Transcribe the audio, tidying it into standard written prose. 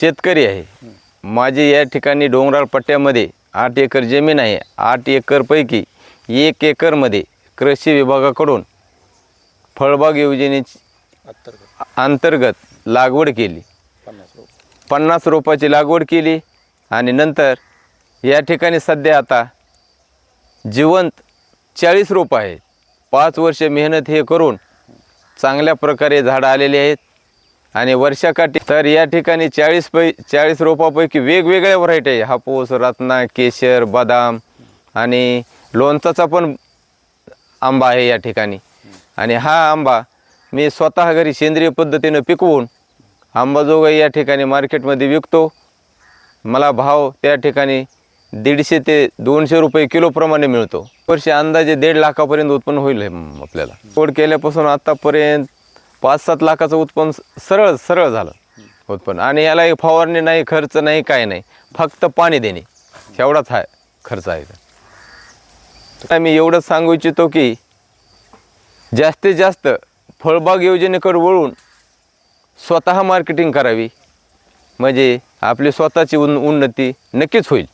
शेतकरी आहे. माझी या ठिकाणी डोंगराळ पट्ट्यामध्ये 8 एकर जमीन आहे. 8 एकरपैकी 1 एकरमध्ये कृषी विभागाकडून फळबाग योजनेची अंतर्गत लागवड केली. 50 रोपाची लागवड केली आणि नंतर या ठिकाणी सध्या आता जिवंत 40 रोपं आहेत. 5 वर्ष मेहनत हे करून चांगल्या प्रकारे झाडं आलेली आहेत आणि वर्षाकाठी तर या ठिकाणी 40 रोपापैकी वेगवेगळ्या व्हरायटी आहे. हापूस, रत्ना, केशर, बदाम आणि लोणचाचा पण आंबा आहे या ठिकाणी. आणि हा आंबा मी स्वतः घरी सेंद्रिय पद्धतीनं पिकवून अंबाजोगाई या ठिकाणी मार्केटमध्ये विकतो. मला भाव त्या ठिकाणी 150 ते 200 रुपये किलोप्रमाणे मिळतो. वर्षी अंदाजे 1.5 लाखापर्यंत उत्पन्न होईल आपल्याला. तोड केल्यापासून आत्तापर्यंत 5-7 लाखाचं उत्पन्न सरळ झालं उत्पन्न. आणि याला फवारणी नाही, खर्च नाही, काय नाही, फक्त पाणी देणे एवढाच हा खर्च आहे. मी एवढंच सांगू इच्छितो की जास्तीत जास्त फळबाग योजनेकडे वळून स्वतः मार्केटिंग करावी, म्हणजे आपली स्वतःची उन्नती नक्कीच होईल.